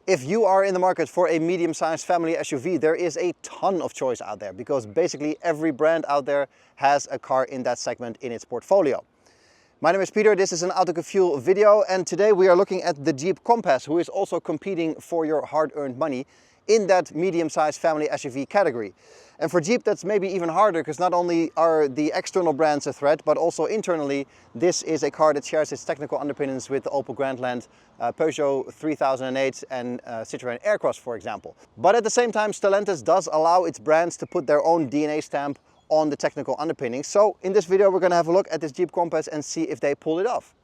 If you are in the market for a medium-sized family SUV, there is a ton of choice out there because basically every brand out there has a car in that segment in its portfolio. My name is Peter, this is an Autoke Fuel video, and today we are looking at the Jeep Compass, who is also competing for your hard-earned money in that medium-sized family SUV category. And for Jeep that's maybe even harder because not only are the external brands a threat, but also internally this is a car that shares its technical underpinnings with the Opel Grandland, Peugeot 3008 and Citroën Aircross, for example. But at the same time, Stellantis does allow its brands to put their own DNA stamp on the technical underpinnings. So in this video we're going to have a look at this Jeep Compass and see if they pull it off.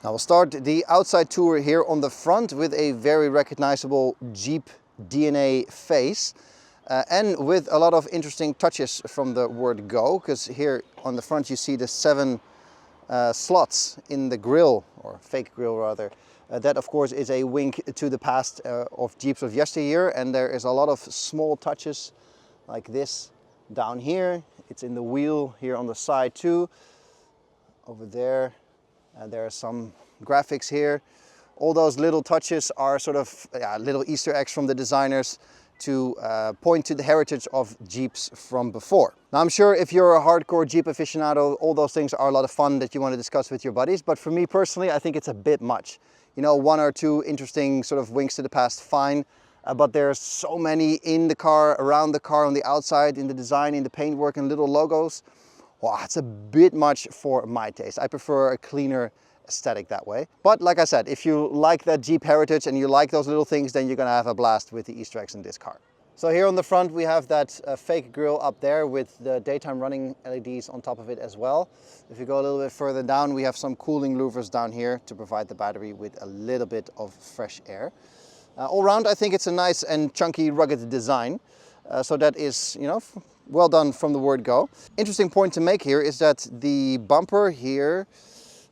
Now we'll start the outside tour here on the front with a very recognizable Jeep DNA face. And with a lot of interesting touches from the word go, because here on the front you see the 7 slots in the grille, or fake grille rather. That of course is a wink to the past of Jeeps of yesteryear, and there is a lot of small touches like this down here. It's in the wheel here on the side too. Over there, there are some graphics here. All those little touches are sort of little Easter eggs from the designers to point to the heritage of Jeeps from before. Now I'm sure if you're a hardcore Jeep aficionado, all those things are a lot of fun that you want to discuss with your buddies, but for me personally, I think it's a bit much. You know, 1 or 2 interesting sort of winks to the past, fine, but there's so many in the car, around the car, on the outside, in the design, in the paintwork and little logos. Wow, it's a bit much for my taste. I prefer a cleaner aesthetic that way. But like I said, if you like that Jeep heritage and you like those little things, then you're gonna have a blast with the Easter eggs in this car. So here on the front we have that fake grille up there with the daytime running LEDs on top of it as well. If you go a little bit further down, we have some cooling louvers down here to provide the battery with a little bit of fresh air. All around I think it's a nice and chunky rugged design. So that is, you know, well done from the word go. Interesting point to make here is that the bumper here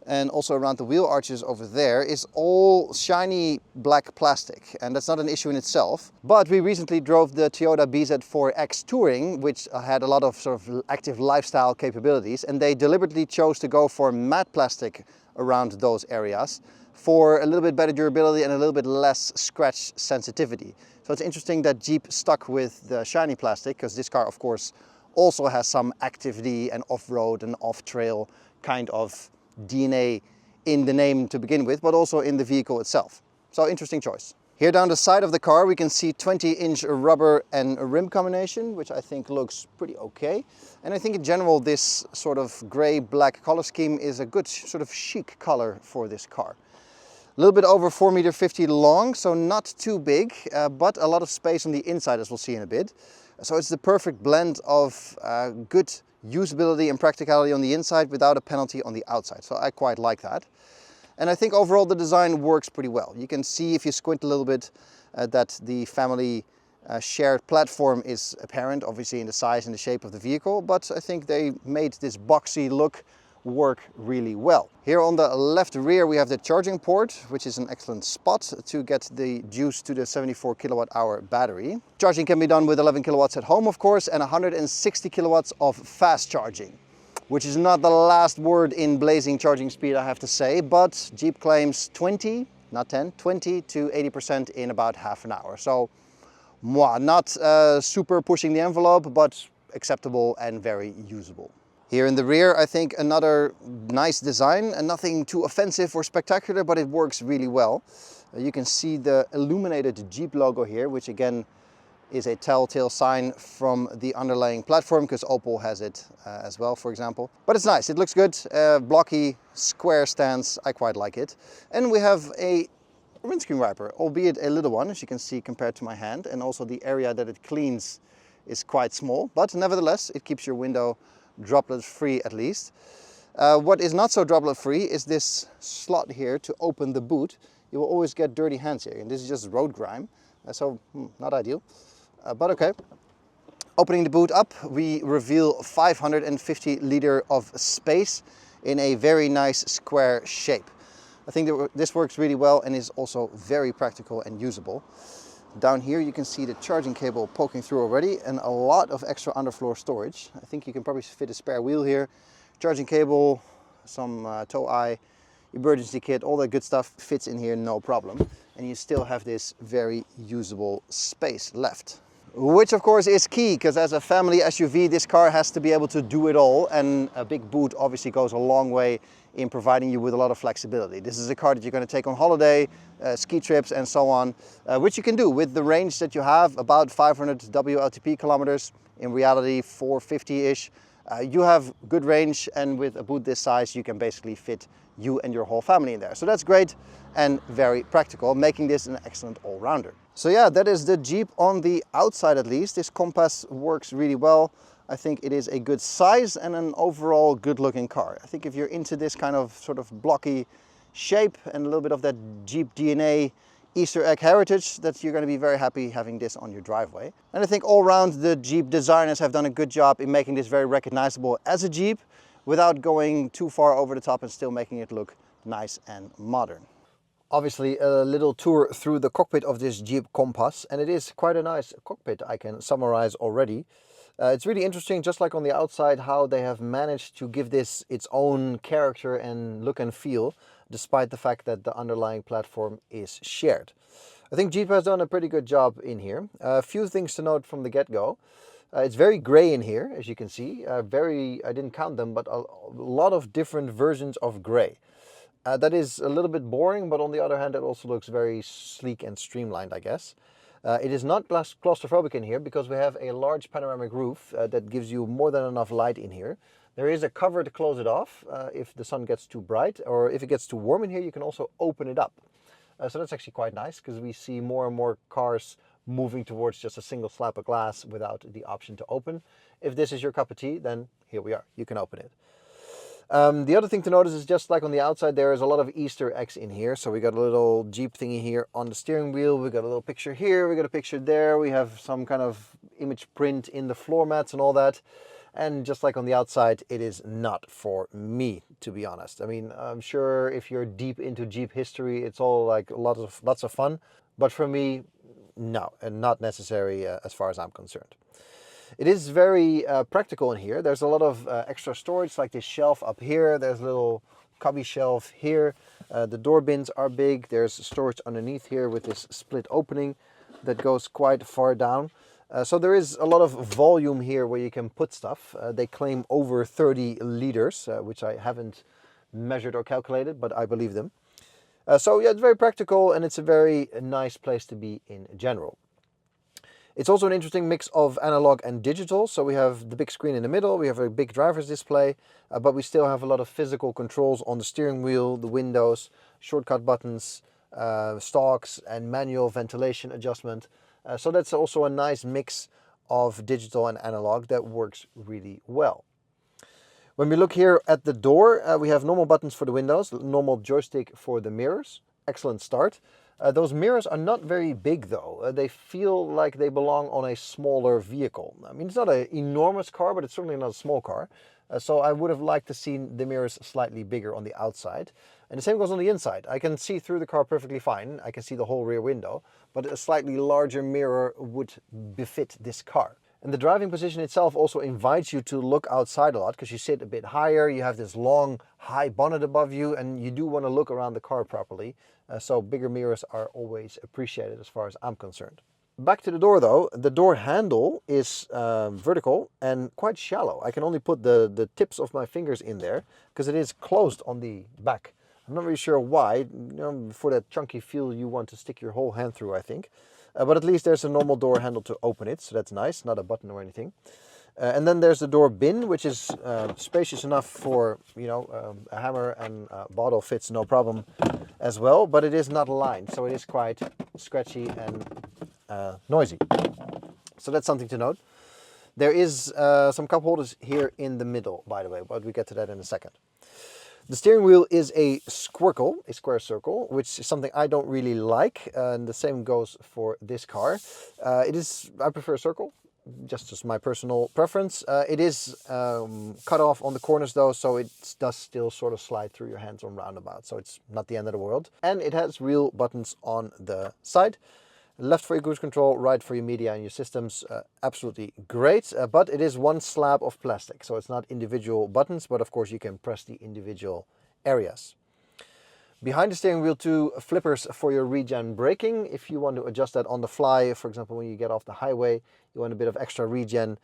and also around the wheel arches over there is all shiny black plastic, and that's not an issue in itself. But we recently drove the Toyota BZ4X Touring, which had a lot of sort of active lifestyle capabilities, and they deliberately chose to go for matte plastic around those areas for a little bit better durability and a little bit less scratch sensitivity. So it's interesting that Jeep stuck with the shiny plastic, because this car of course also has some activity and off-road and off-trail kind of DNA in the name to begin with, but also in the vehicle itself. So interesting choice. Here down the side of the car we can see 20-inch rubber and rim combination, which I think looks pretty okay. And I think in general this sort of gray-black color scheme is a good sort of chic color for this car. A little bit over 4.50 meters long, so not too big, but a lot of space on the inside, as we'll see in a bit. So it's the perfect blend of good usability and practicality on the inside without a penalty on the outside. So I quite like that. And I think overall the design works pretty well. You can see if you squint a little bit that the family shared platform is apparent, obviously in the size and the shape of the vehicle, but I think they made this boxy look work really well. Here on the left rear we have the charging port, which is an excellent spot to get the juice to the 74 kilowatt-hour battery. Charging can be done with 11 kilowatts at home of course, and 160 kilowatts of fast charging, which is not the last word in blazing charging speed, I have to say, but Jeep claims 20, not 10, 20 to 80% in about half an hour. So not super pushing the envelope, but acceptable and very usable. Here in the rear, I think another nice design, and nothing too offensive or spectacular, but it works really well. You can see the illuminated Jeep logo here, which again is a telltale sign from the underlying platform, because Opel has it as well, for example. But it's nice, it looks good, blocky, square stance, I quite like it. And we have a windscreen wiper, albeit a little one, as you can see compared to my hand, and also the area that it cleans is quite small, but nevertheless it keeps your window droplet free at least. What is not so droplet free is this slot here to open the boot. You will always get dirty hands here, and this is just road grime, so not ideal, but okay. Opening the boot up, we reveal 550 liter of space in a very nice square shape. I think that this works really well and is also very practical and usable. Down here you can see the charging cable poking through already, and a lot of extra underfloor storage. I think you can probably fit a spare wheel here. Charging cable, some tow eye. emergency kit, all that good stuff fits in here, no problem. And you still have this very usable space left. Which of course is key, because as a family SUV, this car has to be able to do it all. And a big boot obviously goes a long way in providing you with a lot of flexibility. This is a car that you're going to take on holiday, ski trips and so on, which you can do with the range that you have, about 500 WLTP kilometers, in reality 450-ish. You have good range, and with a boot this size you can basically fit you and your whole family in there. So that's great and very practical, making this an excellent all-rounder. So yeah, that is the Jeep on the outside at least. This Compass works really well. I think it is a good size and an overall good looking car. I think if you're into this kind of sort of blocky shape and a little bit of that Jeep DNA Easter egg heritage, that you're going to be very happy having this on your driveway. And I think all around the Jeep designers have done a good job in making this very recognizable as a Jeep without going too far over the top and still making it look nice and modern. Obviously a little tour through the cockpit of this Jeep Compass, and it is quite a nice cockpit, I can summarize already. It's really interesting, just like on the outside, how they have managed to give this its own character and look and feel, despite the fact that the underlying platform is shared. I think Jeep has done a pretty good job in here. A few things to note from the get-go. It's very gray in here, as you can see. I didn't count them, but a lot of different versions of gray. That is a little bit boring, but on the other hand, it also looks very sleek and streamlined, I guess. It is not claustrophobic in here because we have a large panoramic roof that gives you more than enough light in here. There is a cover to close it off if the sun gets too bright, or if it gets too warm in here, you can also open it up. So that's actually quite nice, because we see more and more cars moving towards just a single slab of glass without the option to open. If this is your cup of tea, then here we are, you can open it. The other thing to notice is, just like on the outside, there is a lot of Easter eggs in here. So we got a little Jeep thingy here on the steering wheel. We got a little picture here. We got a picture there. We have some kind of image print in the floor mats and all that. And just like on the outside, it is not for me, to be honest. I mean, I'm sure if you're deep into Jeep history, it's all like lots of fun. But for me, no, and not necessary as far as I'm concerned. It is very practical in here. There's a lot of extra storage, like this shelf up here. There's a little cubby shelf here. The door bins are big. There's storage underneath here with this split opening that goes quite far down. So there is a lot of volume here where you can put stuff. They claim over 30 liters, which I haven't measured or calculated, but I believe them. So yeah, it's very practical, and it's a very nice place to be in general. It's also an interesting mix of analog and digital. So we have the big screen in the middle, we have a big driver's display, but we still have a lot of physical controls on the steering wheel, the windows, shortcut buttons, stalks, and manual ventilation adjustment. So that's also a nice mix of digital and analog that works really well. When we look here at the door, we have normal buttons for the windows, normal joystick for the mirrors. Excellent start. Those mirrors are not very big though. They feel like they belong on a smaller vehicle. I mean, it's not an enormous car, but it's certainly not a small car. So I would have liked to see the mirrors slightly bigger on the outside. And the same goes on the inside. I can see through the car perfectly fine. I can see the whole rear window, but a slightly larger mirror would befit this car. And the driving position itself also invites you to look outside a lot, because you sit a bit higher, you have this long, high bonnet above you, and you do want to look around the car properly. So bigger mirrors are always appreciated as far as I'm concerned. Back to the door though, the door handle is vertical and quite shallow. I can only put the tips of my fingers in there because it is closed on the back. I'm not really sure why. You know, for that chunky feel you want to stick your whole hand through, I think. But at least there's a normal door handle to open it, so that's nice, not a button or anything. And then there's the door bin, which is spacious enough for, you know, a hammer and a bottle fits no problem as well, but it is not lined, so it is quite scratchy and noisy. So that's something to note. There is some cup holders here in the middle, by the way, but we get to that in a second. The steering wheel is a squircle, a square circle, which is something I don't really like, and the same goes for this car. I prefer a circle, just as my personal preference. It is cut off on the corners though, so it does still sort of slide through your hands on roundabout, so it's not the end of the world. And it has real buttons on the side. Left for your cruise control, right for your media and your systems. Absolutely great, but it is one slab of plastic, so it's not individual buttons, but of course you can press the individual areas. Behind the steering wheel, 2 flippers for your regen braking. If you want to adjust that on the fly, for example, when you get off the highway, you want a bit of extra regen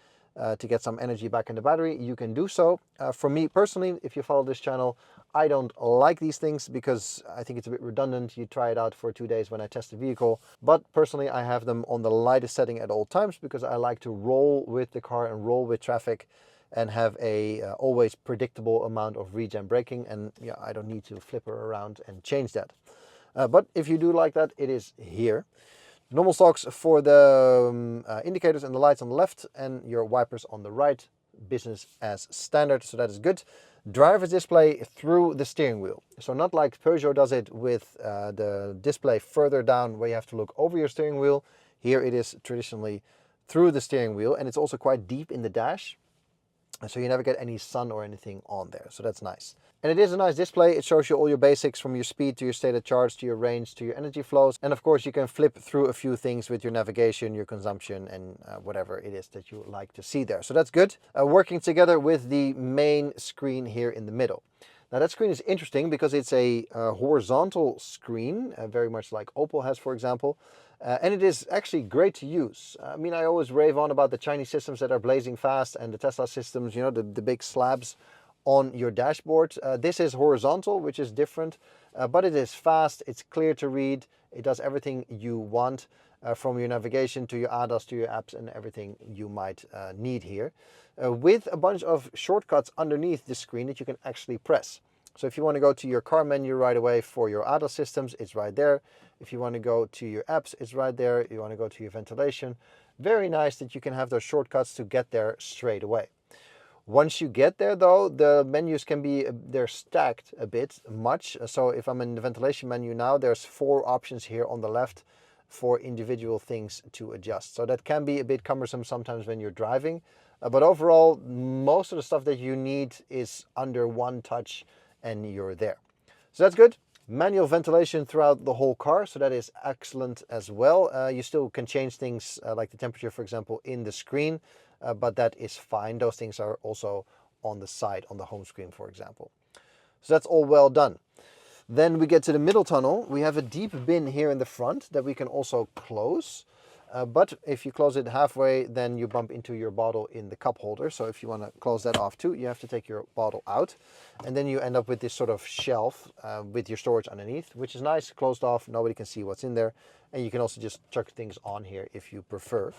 to get some energy back in the battery, you can do so. For me personally, if you follow this channel, I don't like these things because I think it's a bit redundant. You try it out for 2 days when I test the vehicle. But personally, I have them on the lightest setting at all times because I like to roll with the car and roll with traffic and have a always predictable amount of regen braking, and yeah, I don't need to flipper around and change that. But if you do like that, it is here. Normal stocks for the indicators and the lights on the left and your wipers on the right, business as standard, so that is good. Driver's display through the steering wheel. So not like Peugeot does it with the display further down where you have to look over your steering wheel. Here it is traditionally through the steering wheel, and it's also quite deep in the dash. So you never get any sun or anything on there, so that's nice. And it is a nice display. It shows you all your basics from your speed to your state of charge, to your range, to your energy flows. And of course you can flip through a few things with your navigation, your consumption, and whatever it is that you like to see there. So that's good. Working together with the main screen here in the middle. Now that screen is interesting because it's a horizontal screen, very much like Opel has, for example. And it is actually great to use. I mean, I always rave on about the Chinese systems that are blazing fast and the Tesla systems, you know, the big slabs on your dashboard. This is horizontal, which is different, but it is fast, it's clear to read, it does everything you want, from your navigation to your ADAS to your apps and everything you might need here, with a bunch of shortcuts underneath the screen that you can actually press. So if you want to go to your car menu right away for your ADAS systems, it's right there. If you want to go to your apps, it's right there. You want to go to your ventilation. Very nice that you can have those shortcuts to get there straight away. Once you get there though, the menus can be, they're stacked a bit much. So if I'm in the ventilation menu now, there's 4 options here on the left for individual things to adjust. So that can be a bit cumbersome sometimes when you're driving. But overall, most of the stuff that you need is under one touch and you're there. So that's good. Manual ventilation throughout the whole car, so that is excellent as well. You still can change things like the temperature, for example, in the screen, but that is fine. Those things are also on the side, on the home screen, for example. So that's all well done. Then we get to the middle tunnel. We have a deep bin here in the front that we can also close. But if you close it halfway, then you bump into your bottle in the cup holder. So if you want to close that off too, you have to take your bottle out. And then you end up with this sort of shelf with your storage underneath, which is nice, closed off. Nobody can see what's in there. And you can also just chuck things on here if you prefer.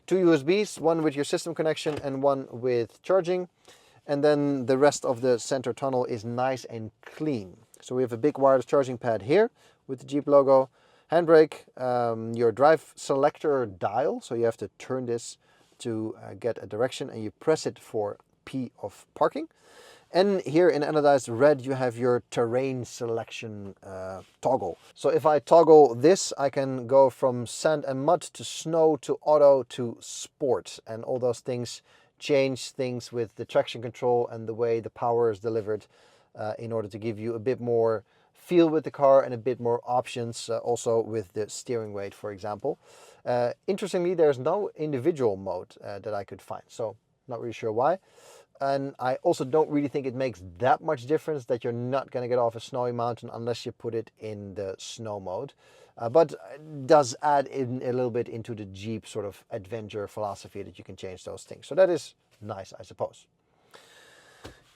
2 USBs, one with your system connection and one with charging. And then the rest of the center tunnel is nice and clean. So we have a big wireless charging pad here with the Jeep logo. Handbrake, your drive selector dial, so you have to turn this to get a direction and you press it for P of parking. And here in anodized red you have your terrain selection toggle. So if I toggle this, I can go from sand and mud to snow to auto to sport, and all those things change things with the traction control and the way the power is delivered in order to give you a bit more feel with the car and a bit more options, also with the steering weight, for example. Interestingly, there's no individual mode that I could find, so not really sure why. And I also don't really think it makes that much difference that you're not going to get off a snowy mountain unless you put it in the snow mode. But it does add in a little bit into the Jeep sort of adventure philosophy that you can change those things. So that is nice, I suppose.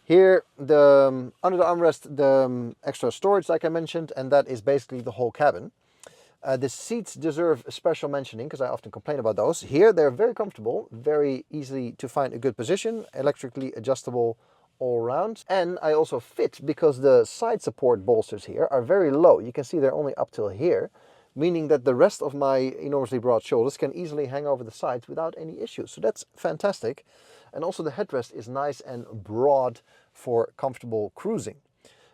Here, under the armrest, the extra storage, like I mentioned, and that is basically the whole cabin. The seats deserve special mentioning because I often complain about those. Here, they're very comfortable, very easy to find a good position, electrically adjustable all around. And I also fit because the side support bolsters here are very low. You can see they're only up till here, meaning that the rest of my enormously broad shoulders can easily hang over the sides without any issues. So that's fantastic. And also the headrest is nice and broad for comfortable cruising.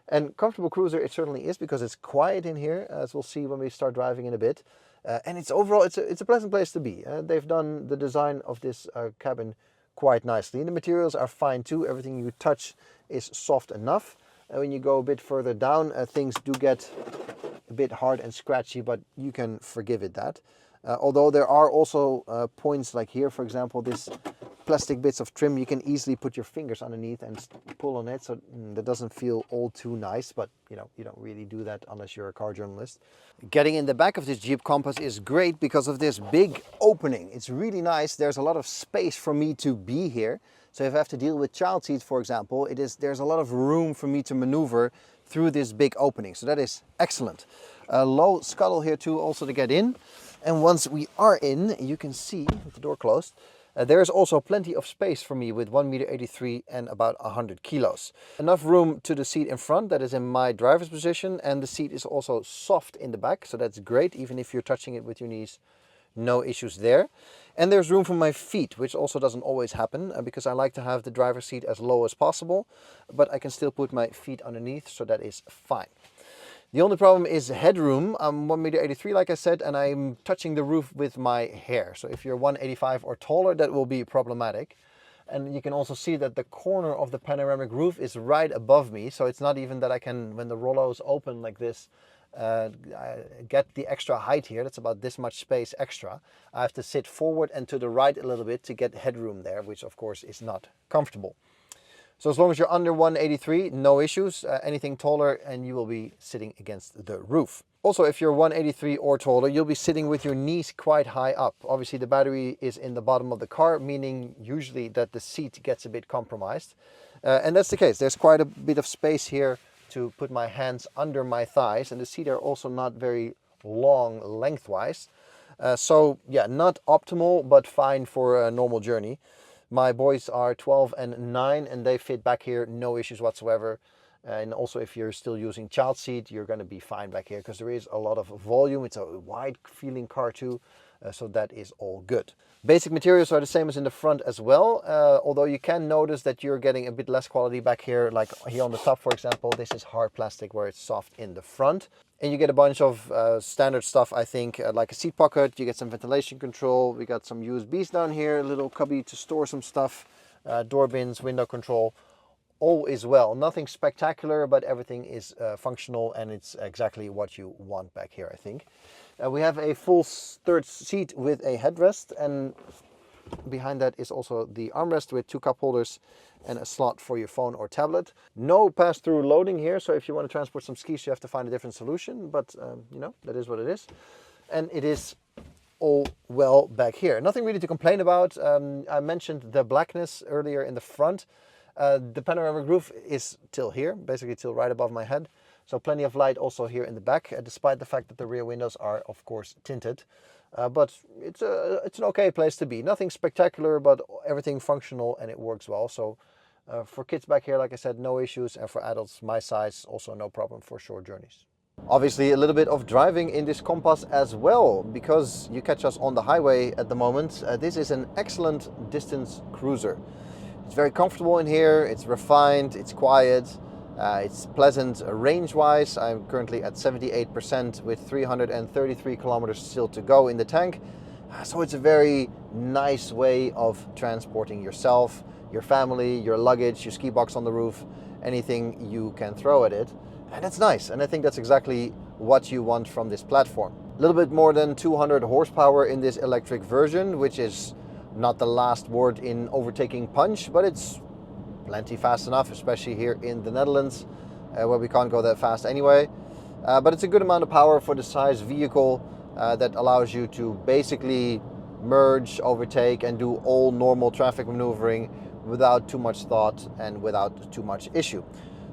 And comfortable cruiser it certainly is because it's quiet in here, as we'll see when we start driving in a bit. And it's overall, it's a pleasant place to be. They've done the design of this cabin quite nicely. And the materials are fine too. Everything you touch is soft enough. And when you go a bit further down, things do get a bit hard and scratchy, but you can forgive it that. Although there are also points like here, for example, this plastic bits of trim. You can easily put your fingers underneath and pull on it, so that doesn't feel all too nice, but you know, you don't really do that unless you're a car journalist. Getting in the back of this Jeep Compass is great because of this big opening. It's really nice. There's a lot of space for me to be here. So if I have to deal with child seats, for example, there's a lot of room for me to maneuver through this big opening. So that is excellent. A low scuttle here too, also to get in. And once we are in, you can see with the door closed, there's also plenty of space for me with 1,83 m and about 100 kilos. Enough room to the seat in front, that is in my driver's position, and the seat is also soft in the back, so that's great. Even if you're touching it with your knees, no issues there. And there's room for my feet, which also doesn't always happen because I like to have the driver's seat as low as possible, but I can still put my feet underneath, so that is fine. The only problem is headroom. I'm 1,83 m, like I said, and I'm touching the roof with my hair. So if you're 185 or taller, that will be problematic. And you can also see that the corner of the panoramic roof is right above me. So it's not even that I can, when the rollos open like this, get the extra height here. That's about this much space extra. I have to sit forward and to the right a little bit to get headroom there, which of course is not comfortable. So as long as you're under 183, no issues. Anything taller and you will be sitting against the roof. Also, if you're 183 or taller, you'll be sitting with your knees quite high up. Obviously, the battery is in the bottom of the car, meaning usually that the seat gets a bit compromised. And that's the case. There's quite a bit of space here to put my hands under my thighs, and the seat are also not very long lengthwise. So yeah, not optimal, but fine for a normal journey. My boys are 12 and 9 and they fit back here, no issues whatsoever. And also if you're still using child seat, you're going to be fine back here because there is a lot of volume. It's a wide feeling car too, so that is all good. Basic materials are the same as in the front as well, although you can notice that you're getting a bit less quality back here, like here on the top, for example. This is hard plastic where it's soft in the front. And you get a bunch of standard stuff, I think, like a seat pocket. You get some ventilation control. We got some USBs down here, a little cubby to store some stuff, door bins, window control. All is well. Nothing spectacular, but everything is functional and it's exactly what you want back here, I think. We have a full third seat with a headrest, and behind that is also the armrest with 2 cup holders and a slot for your phone or tablet. No pass-through loading here, so if you want to transport some skis, you have to find a different solution, but you know, that is what it is. And it is all well back here. Nothing really to complain about. I mentioned the blackness earlier in the front. The panoramic roof is till here, basically till right above my head. So plenty of light also here in the back, despite the fact that the rear windows are, of course, tinted. But it's an okay place to be. Nothing spectacular, but everything functional and it works well. So for kids back here, like I said, no issues. And for adults my size, also no problem for short journeys. Obviously a little bit of driving in this Compass as well, because you catch us on the highway at the moment. This is an excellent distance cruiser. It's very comfortable in here, it's refined, it's quiet, it's pleasant range-wise. I'm currently at 78% with 333 kilometers still to go in the tank. So it's a very nice way of transporting yourself, your family, your luggage, your ski box on the roof, anything you can throw at it. And that's nice, and I think that's exactly what you want from this platform. A little bit more than 200 horsepower in this electric version, which is not the last word in overtaking punch, but it's plenty fast enough, especially here in the Netherlands, where we can't go that fast anyway. But it's a good amount of power for the size vehicle that allows you to basically merge, overtake, and do all normal traffic maneuvering without too much thought and without too much issue.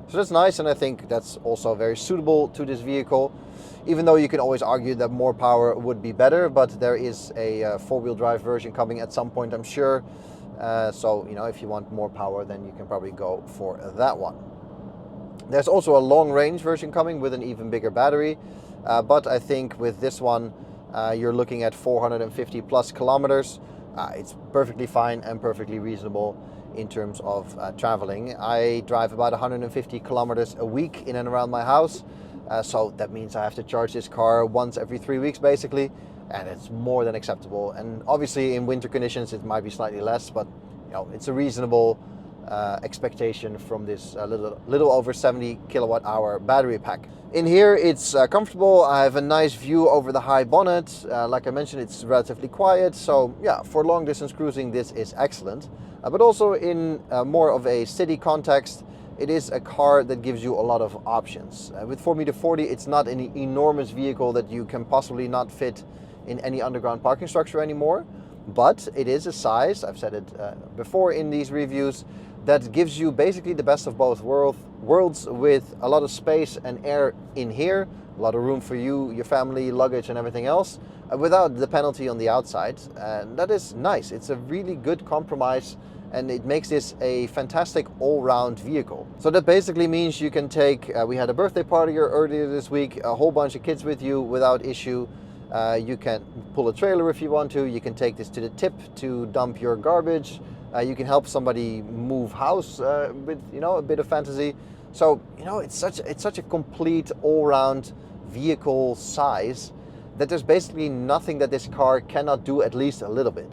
So that's nice, and I think that's also very suitable to this vehicle, even though you can always argue that more power would be better, but there is a four-wheel drive version coming at some point, I'm sure. So, you know, if you want more power, then you can probably go for that one. There's also a long-range version coming with an even bigger battery, but I think with this one, you're looking at 450 plus kilometers. It's perfectly fine and perfectly reasonable in terms of traveling. I drive about 150 kilometers a week in and around my house. So that means I have to charge this car once every 3 weeks basically, and it's more than acceptable. And obviously in winter conditions it might be slightly less, but you know, it's a reasonable expectation from this little over 70 kilowatt hour battery pack. In here it's comfortable. I have a nice view over the high bonnet. Like I mentioned, it's relatively quiet, so yeah, for long distance cruising this is excellent. But also in more of a city context, it is a car that gives you a lot of options. With 4m40, it's not an enormous vehicle that you can possibly not fit in any underground parking structure anymore, but it is a size, I've said it before in these reviews, that gives you basically the best of both worlds, with a lot of space and air in here, a lot of room for you, your family, luggage and everything else, without the penalty on the outside. And that is nice. It's a really good compromise, and it makes this a fantastic all-round vehicle. So that basically means you can take, we had a birthday party earlier this week, a whole bunch of kids with you without issue. You can pull a trailer if you want to. You can take this to the tip to dump your garbage. You can help somebody move house with, you know, a bit of fantasy. So, you know, it's such a complete all-round vehicle size that there's basically nothing that this car cannot do at least a little bit.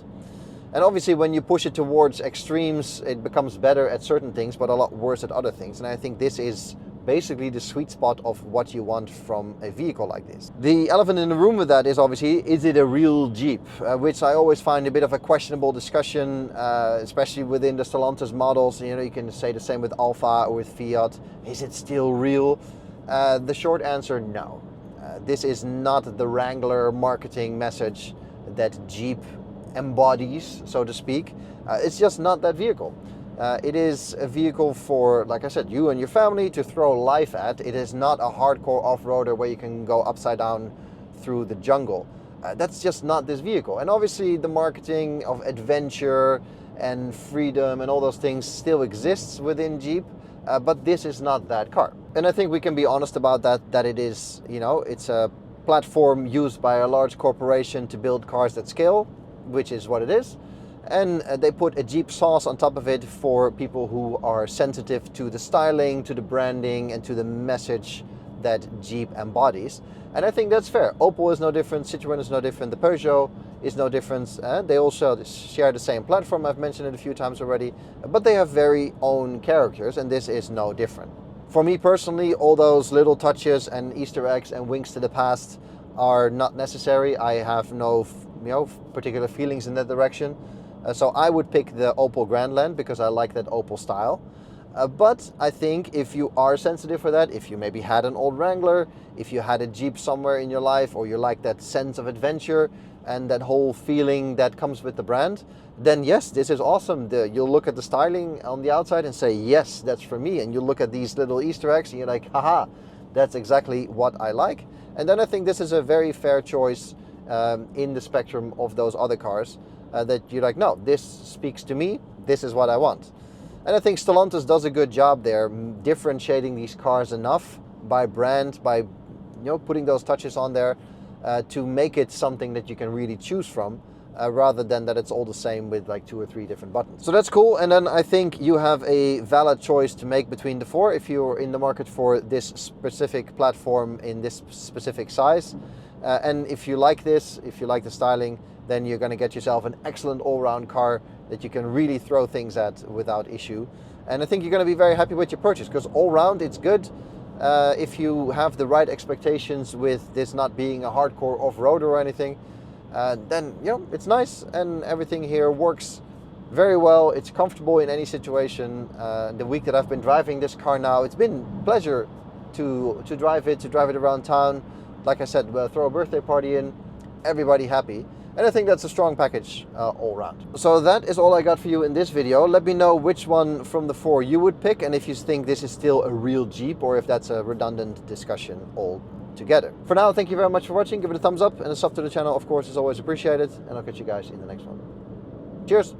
And obviously when you push it towards extremes, it becomes better at certain things, but a lot worse at other things. And I think this is basically the sweet spot of what you want from a vehicle like this. The elephant in the room with that is obviously, is it a real Jeep? Which I always find a bit of a questionable discussion, especially within the Stellantis models. You know, you can say the same with Alfa or with Fiat. Is it still real? The short answer, no. This is not the Wrangler marketing message that Jeep embodies, so to speak. It's just not that vehicle. It is a vehicle for, like I said, you and your family to throw life at. It is not a hardcore off-roader where you can go upside down through the jungle. That's just not this vehicle. And obviously the marketing of adventure and freedom and all those things still exists within Jeep, but this is not that car. And I think we can be honest about that it is, you know, it's a platform used by a large corporation to build cars that scale, which is what it is. And they put a Jeep sauce on top of it for people who are sensitive to the styling, to the branding, and to the message that Jeep embodies. And I think that's fair. Opel is no different, Citroën is no different, the Peugeot is no different. They also share the same platform, I've mentioned it a few times already, but they have very own characters, and this is no different. For me personally, all those little touches and Easter eggs and winks to the past are not necessary. I have no, particular feelings in that direction. So I would pick the Opel Grandland because I like that Opel style. But I think if you are sensitive for that, if you maybe had an old Wrangler, if you had a Jeep somewhere in your life, or you like that sense of adventure and that whole feeling that comes with the brand, then yes, this is awesome. You'll look at the styling on the outside and say, yes, that's for me. And you look at these little Easter eggs and you're like, haha, that's exactly what I like. And then I think this is a very fair choice in the spectrum of those other cars. That you're like, no, this speaks to me, this is what I want. And I think Stellantis does a good job there, differentiating these cars enough by brand, by putting those touches on there to make it something that you can really choose from, rather than that it's all the same with like 2 or 3 different buttons. So that's cool. And then I think you have a valid choice to make between the 4 if you're in the market for this specific platform in this specific size. And if you like this, if you like the styling, then you're going to get yourself an excellent all-round car that you can really throw things at without issue. And I think you're going to be very happy with your purchase, because all-round it's good. If you have the right expectations with this not being a hardcore off-roader or anything, then it's nice, and everything here works very well. It's comfortable in any situation. The week that I've been driving this car now, it's been a pleasure to drive it around town. Like I said, throw a birthday party in, everybody happy. And I think that's a strong package all around. So that is all I got for you in this video. Let me know which one from the 4 you would pick, and if you think this is still a real Jeep, or if that's a redundant discussion altogether. For now, thank you very much for watching. Give it a thumbs up, and a sub to the channel, of course, is always appreciated. And I'll catch you guys in the next one. Cheers!